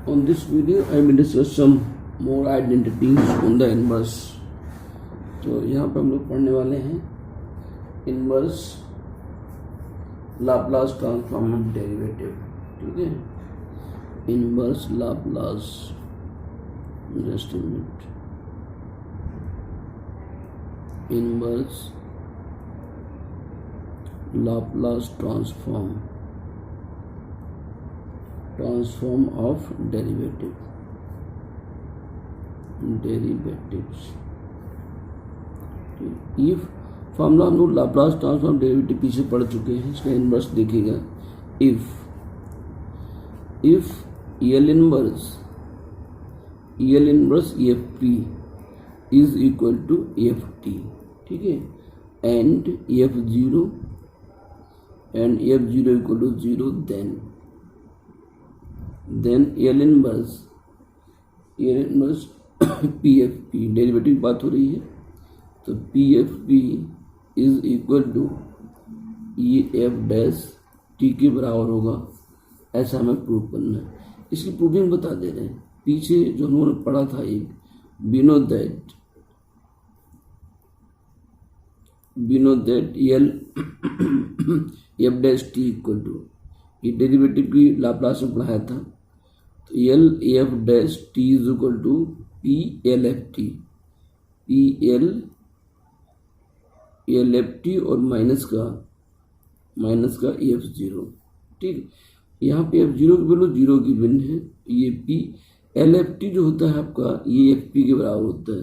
On this video, I will discuss some more identities on the inverse. तो यहाँ पे हम लोग पढ़ने वाले हैं inverse Laplace transform of derivative. ठीक है, inverse Laplace, just a minute, inverse Laplace transform of derivatives. If formula हम लोग लाप्लास ट्रांसफॉर्म डेरिवेटिव पीछे पढ़ चुके हैं, इसका इनवर्स देखिएगा. If L inverse F P is equal to F T. ठीक है, and F zero equal to zero, then L inverse P F P, derivative की बात हो रही है, तो P F P is equal to E F dash T के बराबर होगा. ऐसा हमें प्रूव करना है. इसकी प्रूविंग बता दे रहे हैं. पीछे जो हम लोगों ने पढ़ा था, एक we know that L F dash T equal to, ये डेरिवेटिव की लाप्लास में पढ़ाया था. तो L F dash T is equal to P L F T, L F T और माइनस का एफ जीरो. ठीक, यहाँ पे एफ जीरो की वैल्यू जीरो की भिन्न है. ये पी एल एफ टी जो होता है आपका, ये एफ पी के बराबर होता है.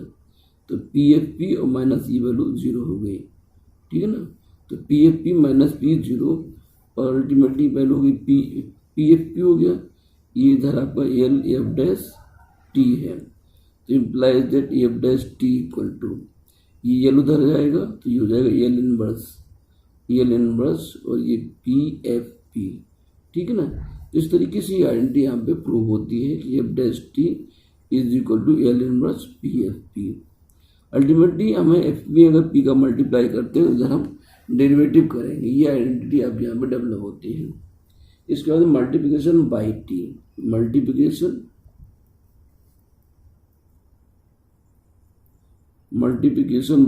तो पी एफ पी और माइनस ये वैल्यू जीरो हो गई. ठीक है ना, तो P F P minus P zero, और अल्टीमेटली वैल्यू होगी पी एफ पी हो गया. ये इधर आपका एल एफ डैश टी है, तो implies that F dash T equal to, ये एल उधर जाएगा तो ये हो जाएगा एल इनवर्स और ये पी एफ पी. ठीक है ना, इस तरीके से ये आइडेंटिटी यहाँ पे प्रूव होती है कि F dash T is equal to L inverse P F P. Ultimately हमें एफ पी अगर पी का मल्टीप्लाई करते हैं, उधर हम डेरिवेटिव करेंगे. ये आइडेंटिटी आप यहाँ पे डेवलप होती है. इसके बाद multiplication by T, multiplication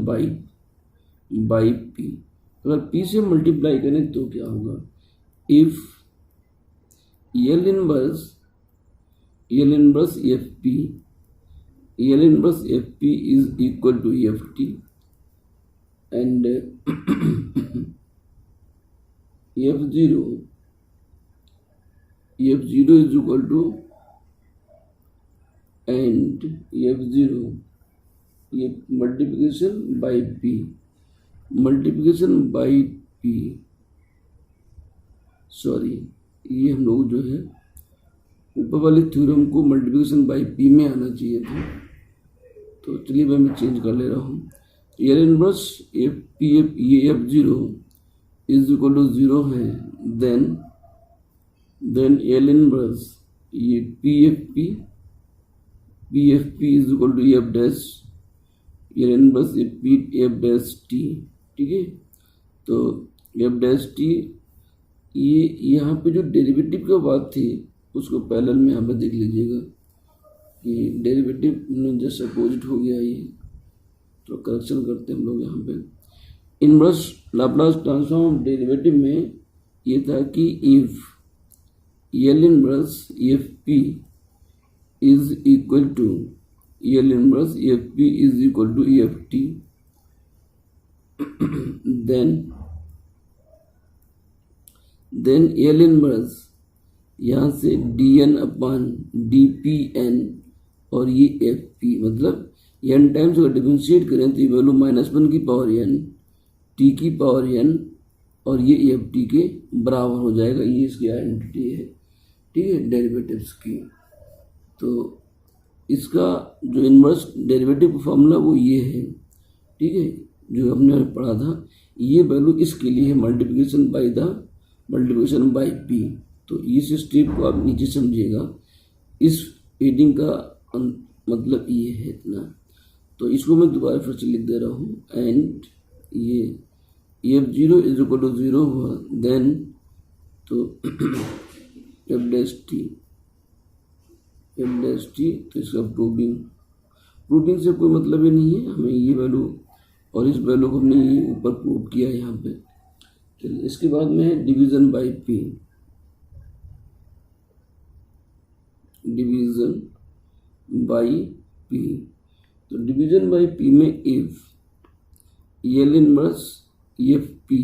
by P. अगर पी से मल्टीप्लाई करें तो क्या होगा? If L inverse F P is equal to F T and F zero is equal to, and F zero, ये मल्टीप्लिकेशन बाई पी, सॉरी, ये हम लोग जो है ऊपर वाले थ्योरम को मल्टीप्लिकेशन बाई पी में आना चाहिए था. तो चलिए मैं चेंज कर ले रहा हूँ. L inverse F P F, ये F zero is equal to zero है, देन एल इनवर्स ये P F P is equal to F dash, L inverse F dash T. ठीक है, तो एफ डैश टी, ये यहाँ पे जो डेरिवेटिव की बात थी उसको पैरेलल में यहाँ पे देख लीजिएगा कि डेरिवेटिव जैसे अपोजिट हो गया. ये तो करेक्शन करते हैं हम लोग. यहाँ पे inverse Laplace transform of derivative में ये था कि if L inverse F P is equal to F T, then L inverse यहाँ से D N upon D P N, और ये एफ पी, मतलब एन टाइम्स अगर डिफरेंशिएट करें तो ये वैल्यू -1 की पावर एन, टी की पावर एन, और ये एफ टी के बराबर हो जाएगा. ये इसकी आइडेंटिटी है. ठीक है, डेरिवेटिव्स की. तो इसका जो इनवर्स डेरिवेटिव फॉर्मूला वो ये है. ठीक है, जो हमने पढ़ा था, ये वैल्यू इसके लिए है मल्टीप्लिकेशन बाई पी. तो इस स्टेप को आप नीचे समझिएगा. इस हेडिंग का मतलब ये है इतना. तो इसको मैं दोबारा फिर से लिख दे रहा हूँ. एंड ये F zero is equal to zero हुआ, देन तो F dash T L dash T, तो इसका प्रूविंग से कोई मतलब ही नहीं है, हमें ये वैल्यू और इस वैल्यू को हमने ये ऊपर प्रूव किया यहाँ पे। चलिए इसके बाद में है division by P. Division by P, तो डिवीजन बाय पी में if L inverse F P,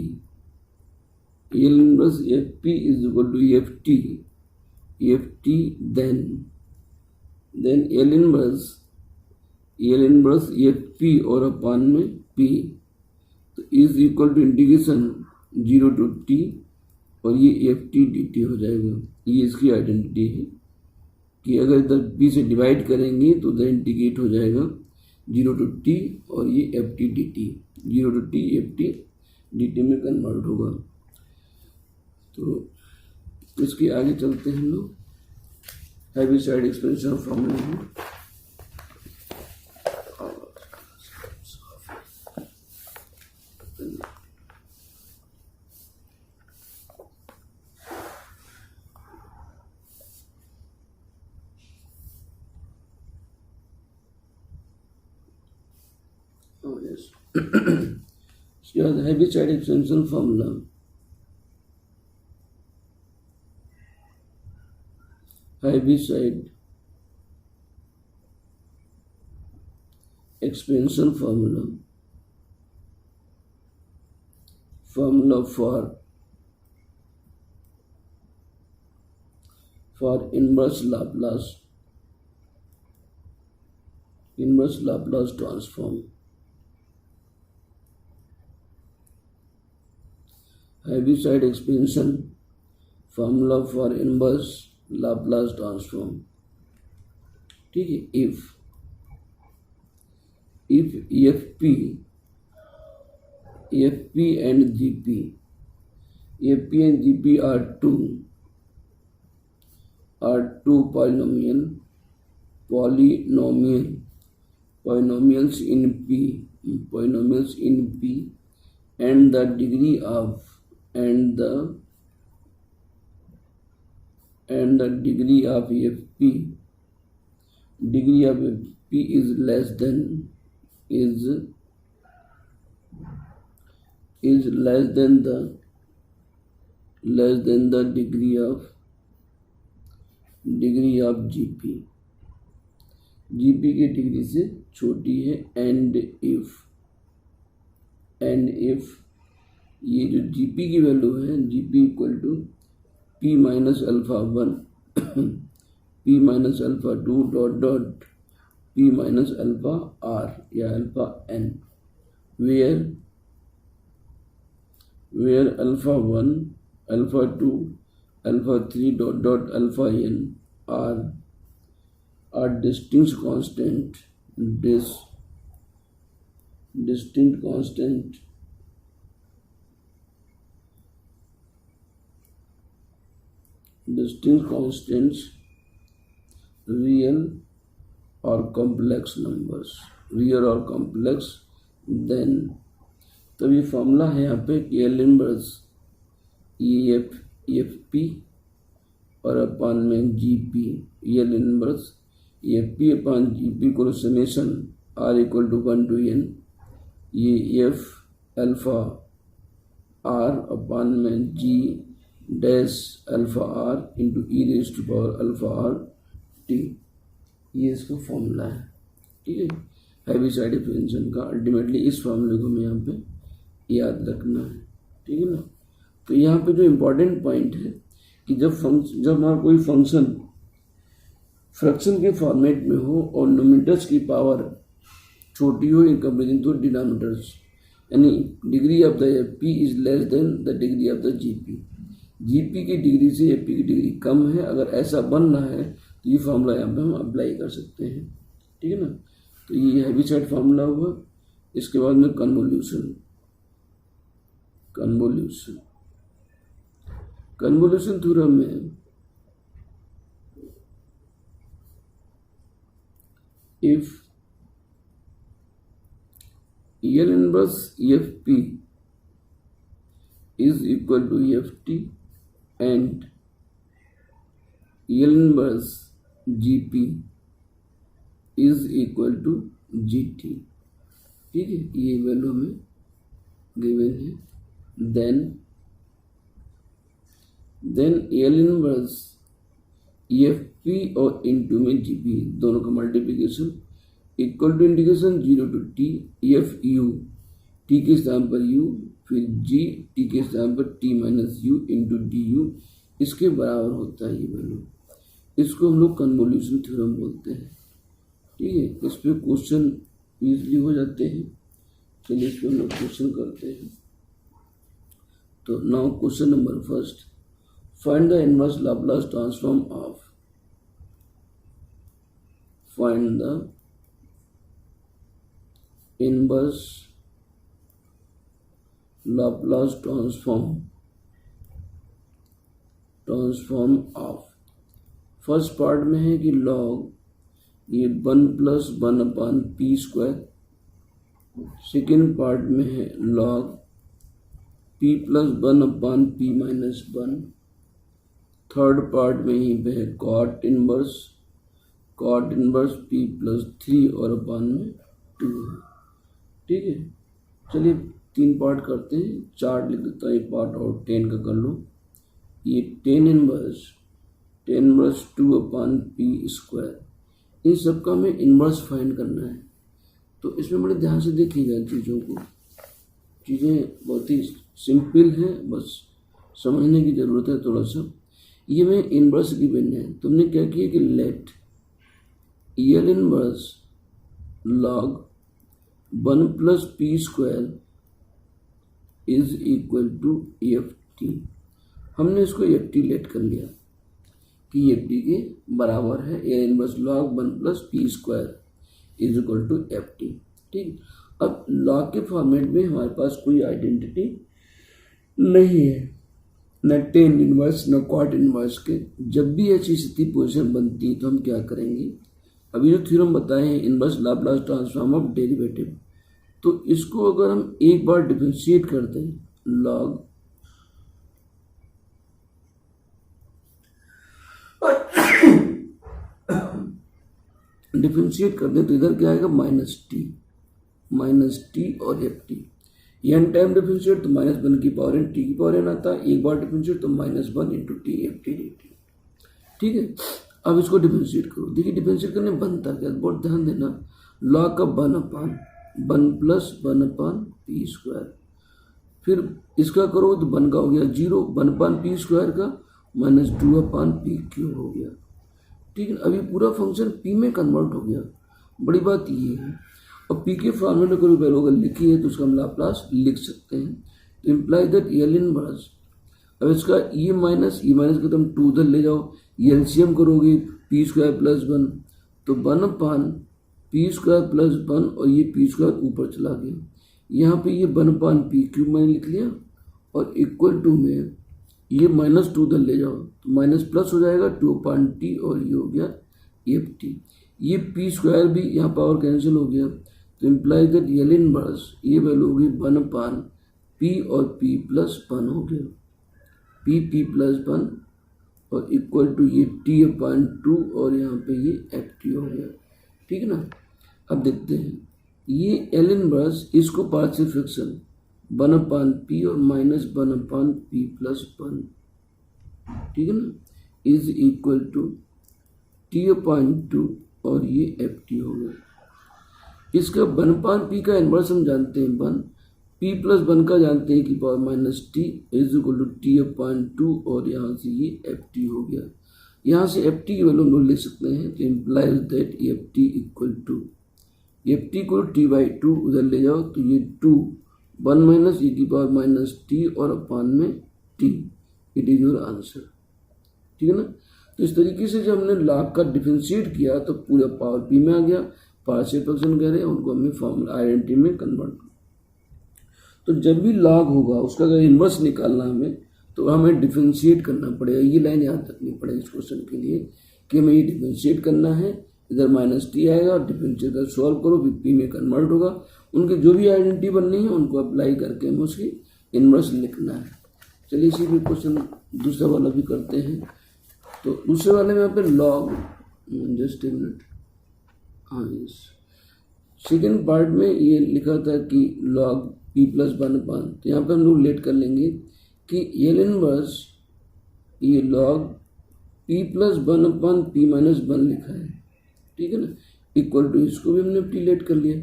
L inverse F P is equal to F T, then L inverse F P और अपान में पी, तो is equal to integration 0 to t और ये F T D T हो जाएगा। ये इसकी आइडेंटिटी है कि अगर इधर p से डिवाइड करेंगे तो उधर इंटीग्रेट हो जाएगा 0 to t और ये F T D T, 0 to t F T D T में कन्वर्ट होगा। तो इसके आगे चलते हैं हम लोग, हैवीसाइड एक्सपेंशन फॉर्मूला में। इसके बाद Heaviside expansion formula, Heaviside expansion formula for inverse Laplace transform। Heaviside expansion formula for inverse Laplace transform, ठीक है। If F P and G P are two polynomials in P and the degree of FP is less than the degree of GP की degree से छोटी है। And if ये जो GP की value है, GP equal to P minus alpha 1 P minus alpha 2 dot P minus alpha R या alpha N, where alpha 1 alpha 2 alpha 3 dot alpha N are distinct constant real or complex numbers, then तब ये formula है यहाँ पे कि L inverse F P और अपान में G P, L inverse F P upon G P को summation R equal to 1 to n, ये एफ अल्फा आर अपान में G dash alpha R into E raise to power alpha R T, ये इसका formula है, ठीक है, Heaviside expansion का। Ultimately इस फॉर्मूले को हमें यहाँ पे याद रखना है, ठीक है ना। तो यहाँ पे जो इम्पोर्टेंट पॉइंट है कि जब हमारा कोई फंक्शन फ्रैक्शन के फॉर्मेट में हो और नोमिनेटर्स की पावर छोटी हो इन कंपेरिजन टू डिनोमिनेटर्स, यानी degree of the F P is less than the degree of the G P की डिग्री से एफ पी की डिग्री कम है, अगर ऐसा बन रहा है तो ये फॉर्मूला यहाँ पे हम अप्लाई कर सकते हैं, ठीक है ना। तो ये हैवीसाइड फार्मूला हुआ। इसके बाद में कन्वोल्यूशन थ्योरम में if L inverse FP is equal to FT and L inverse G P is equal to G T. ठीक है, ये वैल्यू हमें गिवन है। Then L inverse F P और इनटू में जी पी दोनों का multiplication equal to integration 0 to T F U, T के स्थान पर यू, फिर जी टी के स्थान पर T minus you into D you, इसके बराबर होता है ये वैल्यू। इसको हम लोग कन्वोल्यूशन थ्योरम बोलते हैं। ठीक है, इस पे क्वेश्चन इजीली हो जाते हैं। चलिए इस पे हम लोग क्वेश्चन करते हैं। तो now question number first, find the inverse Laplace transform of, find the inverse Laplace transform of. First part में है कि लॉग ये 1 plus 1 upon P square, second part में है log P plus 1 upon P minus 1, third part में ही पे है cot inverse P plus 3 और अपान में 2 है। ठीक है, चलिए 3 पार्ट करते हैं, चार्ट लिख देता है पार्ट और 10 का कर लो। ये 10 इनवर्स 2 अपान पी स्क्वायर, इन सब का हमें इनवर्स फाइंड करना है। तो इसमें बड़े ध्यान से देखिएगा चीज़ों को, चीज़ें बहुत ही सिंपल हैं, बस समझने की ज़रूरत है थोड़ा सा। ये में इनवर्स गिवन है, तुमने क्या किया कि let L inverse log 1 plus P square is equal to F T. हमने इसको एफ टी लेट कर लिया कि एफ टी के बराबर है L inverse log 1 plus P square is equal to F T. ठीक, अब लॉग के फॉर्मेट में हमारे पास कोई आइडेंटिटी नहीं है, न टेन इनवर्स न कॉट इनवर्स के। जब भी ऐसी स्थिति पोजीशन बनती है तो हम क्या करेंगे, अभी जो थ्योरम बताए हैं inverse Laplace transform of derivative, तो इसको अगर हम एक बार डिफरेंशिएट कर दें लॉग डिफरेंशिएट कर दें तो इधर क्या आएगा माइनस टी और F T. N time differentiate तो -1 की पावर एन टी की पावर एन आता है, एक बार डिफरेंशिएट तो -1 into T F T D T. ठीक है, अब इसको डिफरेंशिएट करो। देखिए डिफरेंशिएट करने बनता क्या, बहुत ध्यान देना, लॉग का 1 अपान 1 प्लस 1 अपान पी स्क्वायर, फिर इसका करो तो 1 का हो गया 0, 1 अपान पी स्क्वायर का -2 अपान पी क्यूब हो गया। ठीक है, अभी पूरा फंक्शन पी में कन्वर्ट हो गया। बड़ी बात ये है, और पी के फॉर्मूले में कोई वैल्यू अगर लिखी है तो उसका हम लाप्लास लिख सकते हैं। तो इम्प्लाई दैट एल इनवर्स, अब इसका ये माइनस का तुम 2 उधर ले जाओ, ये एलसीएम करोगे पी स्क्वायर प्लस 1 तो 1 अपान पी स्क्वायर प्लस 1 और ये पी स्क्वायर ऊपर चला गया। यहाँ पे ये 1 अपान पी क्यूब मैंने लिख लिया और इक्वल टू में ये -2 उधर ले जाओ तो माइनस प्लस हो जाएगा 2 अपान टी और ये हो गया एफ टी। ये पी स्क्वायर भी यहाँ पावर कैंसिल हो गया, तो इम्प्लाई दैट एल इनवर्स ये वैल्यू होगी 1 अपान पी और पी प्लस 1 हो गया, पी प्लस 1 और इक्वल टू ये टी अपान 2 और यहाँ पे ये एफ टी हो गया। ठीक है ना, अब देखते हैं ये एल इनवर्स, इसको पार्शियल फ्रैक्शन 1 अपान पी और -1 अपान पी प्लस 1, ठीक है ना, is equal to T upon 2 और ये एफ टी हो गया। इसका 1 अपान पी का इनवर्स हम जानते हैं 1, पी प्लस 1 का जानते हैं कि power -t is equal to T upon 2 और यहाँ से ये एफ टी हो गया। यहाँ से एफ टी की वैल्यू हम ले सकते हैं, तो implies that F T equal to F T को t/2 उधर ले जाओ तो ये 2 1 माइनस e की पावर -t और अपान में t, it is your answer. ठीक है ना, तो इस तरीके से जब हमने लॉग का डिफरेंशिएट किया तो पूरा पावर पी में आ गया। पार्शियल फ्रैक्शन कह रहे हैं उनको हमने फॉर्मूला आइडेंटिटी में कन्वर्ट किया। तो जब भी लॉग होगा उसका अगर इन्वर्स निकालना हमें तो हमें डिफरेंशिएट करना पड़ेगा। ये लाइन याद रखनी पड़ेगी इस क्वेश्चन के लिए कि हमें ये डिफरेंशिएट करना है, इधर -t आएगा और डिफरेंशिएट कर सॉल्व करो, फिर पी में कन्वर्ट होगा। उनके जो भी आइडेंटिटी बननी है उनको अप्लाई करके हमें उसकी इन्वर्स लिखना है। चलिए इसी पे क्वेश्चन दूसरा वाला भी करते हैं। तो दूसरे वाले में यहाँ पे लॉग जस्ट ए मिनट, हाँ यस। सेकेंड पार्ट में ये लिखा था कि log P plus one upon, तो यहाँ पे हम लोग लेट कर लेंगे कि एल इनवर्स ये log P plus one upon P minus one लिखा है, ठीक है ना, इक्वल टू, इसको भी हमने प्रीलेट कर लिया।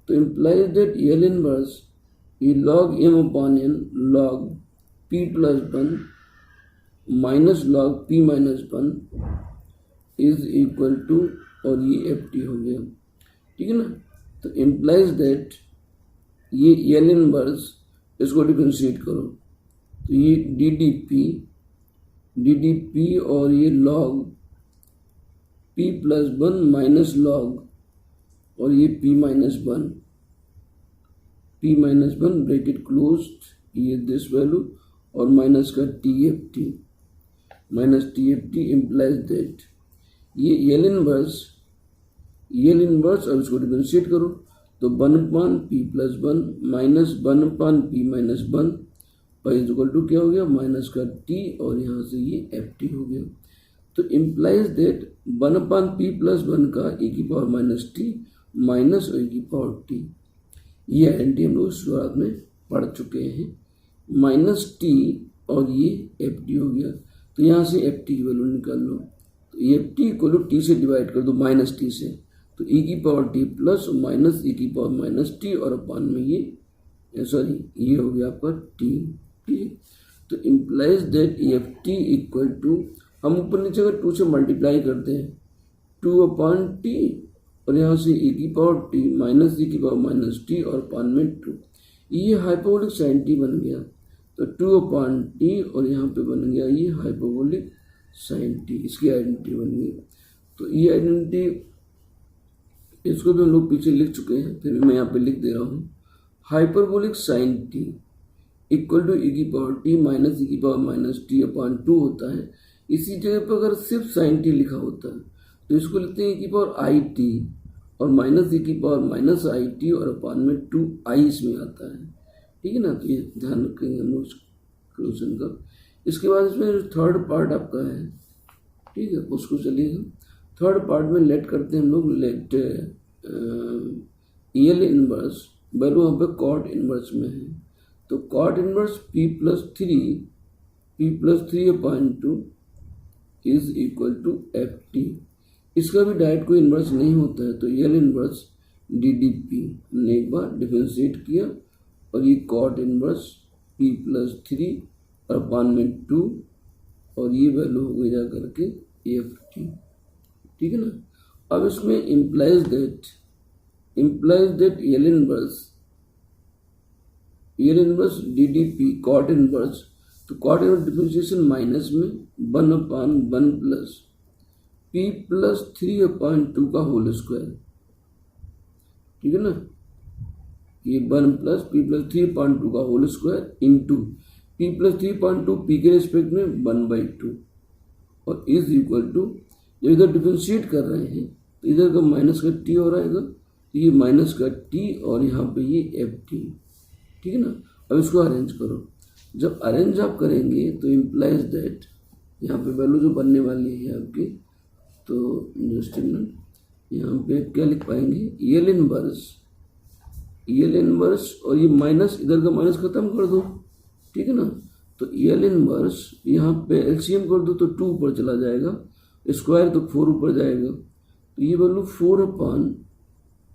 तो इम्प्लाइज दैट एल इनवर्स ये log M upon N log P plus one minus log P minus one is equal to, और ये एफ टी हो गया, ठीक है ना। तो इम्प्लाइज दैट ये एल इनवर्स, इसको डिफरेंशिएट करो, तो ये डी डी पी और ये log P plus one minus log और ये P minus one bracket close, ये दिस वैल्यू और माइनस का T F T implies that ये एल इनवर्स, अब इसको डिफरेंशिएट करो, तो one upon P plus one minus one upon P minus one is equal to क्या हो गया, माइनस का टी और यहाँ से ये एफ टी हो गया। तो implies that one upon P plus one का ए की पावर माइनस टी माइनस ए की पावर टी, ये आइडेंटिटी हम लोग शुरुआत में पढ़ चुके हैं, माइनस टी और ये एफ टी हो गया। तो यहाँ से एफ टी की वैल्यू निकाल लो, तो F T equal to T से डिवाइड कर दो माइनस टी से, तो ई की power T plus minus E की पावर माइनस टी और अपान में ये सॉरी ये हो गया आपका टी, ठीक। तो implies that F T equal to, हम ऊपर नीचे अगर टू से मल्टीप्लाई करते हैं, टू अपान टी और यहाँ से ई की पावर टी माइनस ई की पावर माइनस टी और अपान में टू, ये हाइपोबोलिक साइन टी बन गया। तो टू अपान टी और यहाँ पे बन गया ये हाइपोबोलिक साइन टी, इसकी आइडेंटिटी बन गई। तो ये आइडेंटिटी, इसको भी हम लोग पीछे लिख चुके हैं, फिर भी मैं यहाँ पे लिख दे रहा हूँ, hyperbolic sine T equal to E की पावर टी माइनस ई की power minus T upon two होता है। इसी जगह पर अगर सिर्फ साइन टी लिखा होता है तो इसको लिखते हैं ई की पावर आई टी और माइनस ई की पावर माइनस आई टी और अपान में टू आई इसमें आता है, ठीक है ना। तो ये ध्यान रखेंगे हम लोग क्वेश्चन का। इसके बाद इसमें जो थर्ड पार्ट आपका है, ठीक है, उसको चलिए हम थर्ड पार्ट में लेट करते हैं हम लोग, लेट एल इनवर्स वैल्यू यहाँ पे कॉट इनवर्स में है, तो cot inverse P plus three upon two is equal to F T. इसका भी डायरेक्ट कोई इनवर्स नहीं होता है, तो L inverse D D P हमने एक बार डिफरेंशिएट किया और ये cot inverse P plus three और अपान में टू और ये वैल्यू हो गई जा करके एफ टी, ठीक है ना। अब इसमें implies that L inverse D D P cot inverse, तो कॉट इनवर्स डिफरेंशिएशन माइनस में one upon one plus P plus three upon two का होल स्क्वायर, ठीक है ना, ये one plus P plus three upon two का whole square into P plus three upon two P के respect में one by two और is equal to, जब इधर डिफरेंशिएट कर रहे हैं तो इधर का माइनस का टी हो रहेगा, तो ये माइनस का टी और यहाँ पे ये एफ टी, ठीक है ना। अब इसको अरेंज करो, जब अरेंज आप करेंगे तो इम्प्लाइज दैट यहाँ पे वैल्यू जो बनने वाली है आपकी, तो जस्ट यहाँ पे क्या लिख पाएंगे, एल इनवर्स और ये माइनस, इधर का माइनस खत्म कर दो, ठीक है ना। तो एल इनवर्स यहाँ पे एलसीएम कर दो तो टू ऊपर चला जाएगा, स्क्वायर तो फोर ऊपर जाएगा, तो ये वैल्यू फोर अपान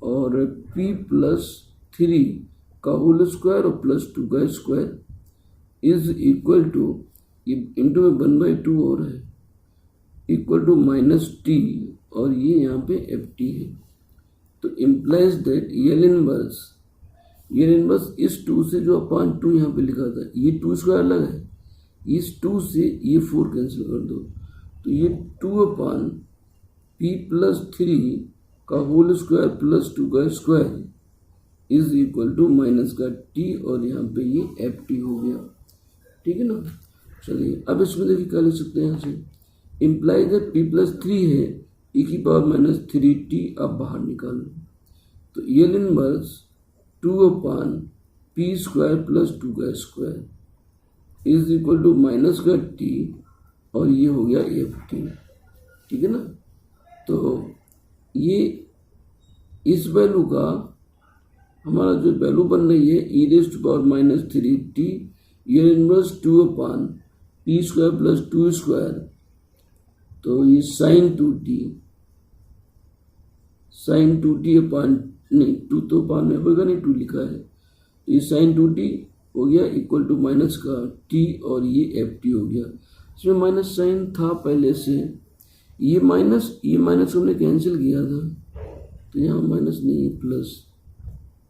और पी प्लस थ्री का होल स्क्वायर और प्लस टू का स्क्वायर इज इक्वल टू, ये इंटू में वन बाई टू हो रहा है, इक्वल टू माइनस टी और ये यहाँ पे एफ टी है। तो इम्प्लाइज दैट एल इनवर्स इस टू से जो अपान टू यहाँ पे लिखा था, ये टू स्क्वायर अलग है, इस टू से ये फोर कैंसिल कर दो, तो ये two upon P plus three का होल स्क्वायर प्लस टू का square is equal to minus का टी और यहाँ पे ये एफ टी हो गया, ठीक है ना। चलिए अब इसमें देखिए क्या लिख सकते हैं, यहाँ से imply that P plus three है ई की पावर माइनस थ्री टी, अब बाहर निकाल लो, तो L inverse two upon P square plus two का square is equal to minus का टी और ये हो गया एफ टी, ठीक है ना। तो ये इस वैल्यू का हमारा जो वैल्यू बन रही है E raise to power minus 3t ये inverse 2 upon P square plus 2 square, तो ये साइन 2t अपान नहीं 2 तो अपान में होगा नहीं 2 लिखा है, तो ये साइन 2t हो गया इक्वल टू माइनस का t और ये एफ टी हो गया। इसमें माइनस साइन था पहले से, ये माइनस हमने कैंसिल किया था तो यहाँ माइनस नहीं है प्लस,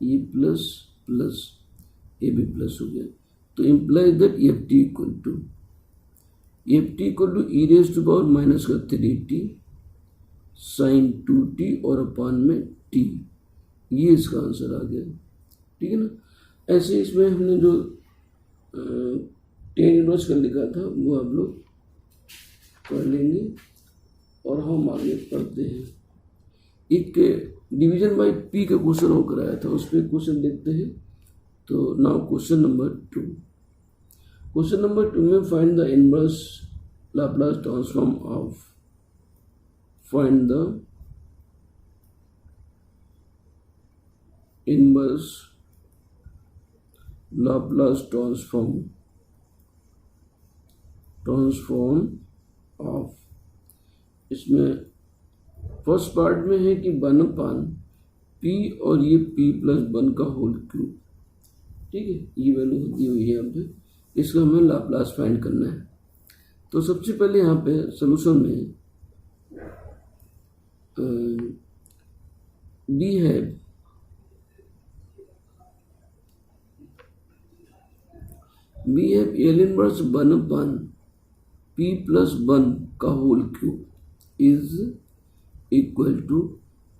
ये प्लस प्लस ये भी प्लस हो गया, तो implies that F T equal to E raise to power minus का 3t साइन 2t और अपान में t, ये इसका आंसर आ गया। ठीक है ना। ऐसे इसमें हमने जो टेन इनवर्स का लिखा था वो आप लोग कर लेंगे और हम आगे पढ़ते हैं। एक डिवीजन बाय पी का क्वेश्चन होकर आया था, उस पर क्वेश्चन देखते हैं। तो now question number 2। Question number 2 में find the inverse Laplace transform of, find the inverse Laplace transform of. इसमें फर्स्ट पार्ट में है कि 1 अपान पी और ये p प्लस 1 का होल क्यूब। ठीक है, ये वैल्यू दी हुई है यहाँ पे, इसका हमें लाप्लास फाइंड करना है। तो सबसे पहले यहाँ पे सोल्यूशन में डी है L inverse 1 upon p plus 1 का whole cube is equal to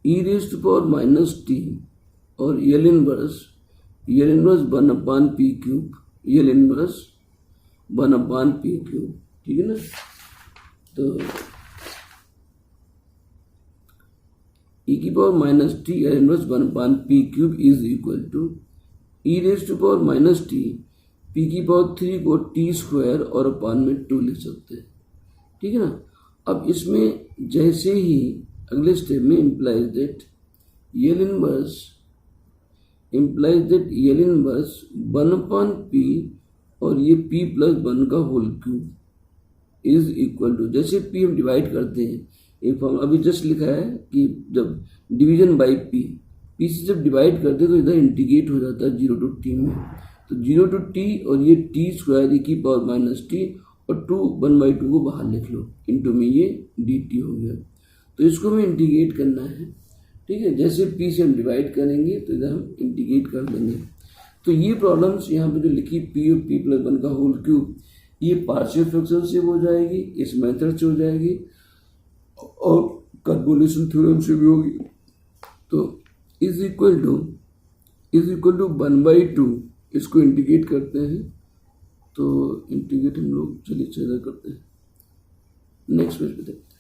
E raise to power minus T और L inverse 1 upon p cube, L inverse 1 upon p cube. ठीक है ना। तो ई की power minus t L inverse 1 upon p cube is equal to E raise to power minus t p की power 3 को T square और अपान में 2 लिख सकते हैं। ठीक है ना। अब इसमें जैसे ही अगले स्टेप में implies that L inverse 1 upon p और ये p प्लस 1 का whole cube is equal to, जैसे p हम डिवाइड करते हैं, एक फॉर्म अभी जस्ट लिखा है कि जब डिवीजन बाई p से जब डिवाइड करते हैं तो इधर इंटीग्रेट हो जाता है 0 to t में, तो 0 to t और ये t स्क्वायर की पावर माइनस टी और 1/2 को बाहर लिख लो, इंटू में ये dt हो गया। तो इसको हमें इंटीग्रेट करना है। ठीक है, जैसे p से हम डिवाइड करेंगे तो इधर हम इंटीग्रेट कर देंगे। तो ये प्रॉब्लम्स यहाँ पे जो लिखी p और p प्लस 1 का होल क्यूब, ये पार्शियल फ्रैक्शन से हो जाएगी, इस मेथड से हो जाएगी और कन्वोल्यूशन थ्योरम से भी होगी। तो इज इक्वल टू 1/2, इसको इंटीग्रेट करते हैं। तो इंटीग्रेट हम लोग चलिए इधर करते हैं, नेक्स्ट पेज पे देखते हैं।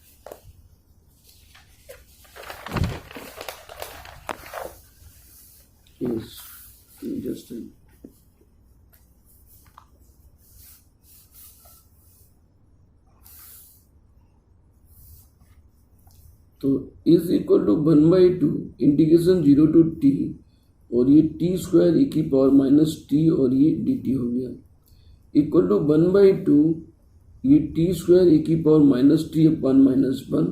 Yes, just तो is equal to 1/2 integration 0 to t और ये t स्क्वायर e की पावर माइनस टी और ये dt हो गया, इक्वल टू 1/2 ये t स्क्वायर e की power minus T upon minus 1,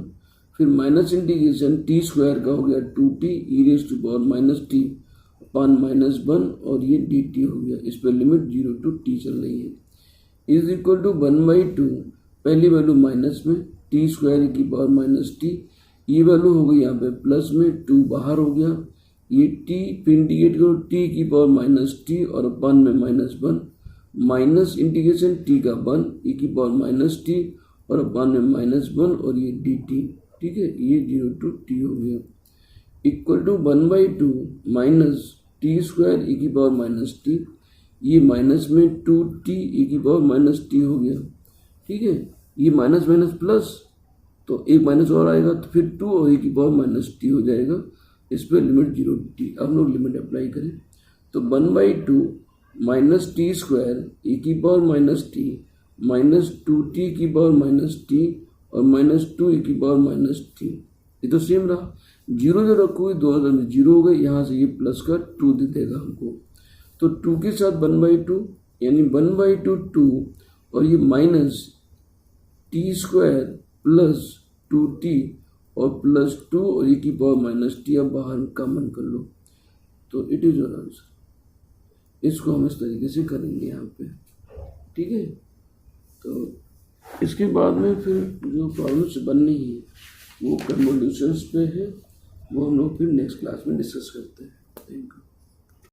फिर माइनस इंटीग्रेशन t स्क्वायर का हो गया 2t e raise to power minus T upon minus 1 और ये dt हो गया। इस पर लिमिट 0 to t चल रही है। इज इक्वल टू 1/2 पहली वैल्यू माइनस में t स्क्वायर की पावर माइनस टी, ये वैल्यू हो गई यहाँ पे प्लस में 2 बाहर हो गया, ये t फिर इंटीग्रेट करो t की पावर माइनस टी और अपान में माइनस 1, माइनस इंटीग्रेशन t का 1 e की पावर माइनस टी और अपान में माइनस 1 और ये dt। ठीक है, ये 0 to t हो गया, equal to 1/2 minus T square E की पावर माइनस टी, ये माइनस में 2t ई की पावर माइनस टी हो गया। ठीक है, ये माइनस माइनस प्लस, तो एक माइनस और आएगा तो फिर 2 और ई की पावर माइनस टी हो जाएगा। इस पर लिमिट 0 to t, अब लोग लिमिट अप्लाई करें तो 1/2 माइनस टी स्क्वायर ई की power minus T minus 2t की पावर माइनस टी और माइनस 2 ई की पावर माइनस टी। ये तो सेम रहा, जीरो जो रखोगे दोनों तरफ में जीरो हो गए, यहाँ से ये प्लस का 2 दे देगा हमको। तो 2 के साथ 1/2 यानी 1/2 2 और ये माइनस t² प्लस 2t और प्लस 2 और e की पावर माइनस t, अब बाहर कॉमन कर लो तो इट इज योर आंसर। इसको हम इस तरीके से करेंगे यहाँ पे, ठीक है। तो इसके बाद में फिर जो प्रॉब्लम्स बननी है वो कन्वोल्यूशंस पे है, वो हम लोग फिर नेक्स्ट क्लास में डिस्कस करते हैं। Thank you.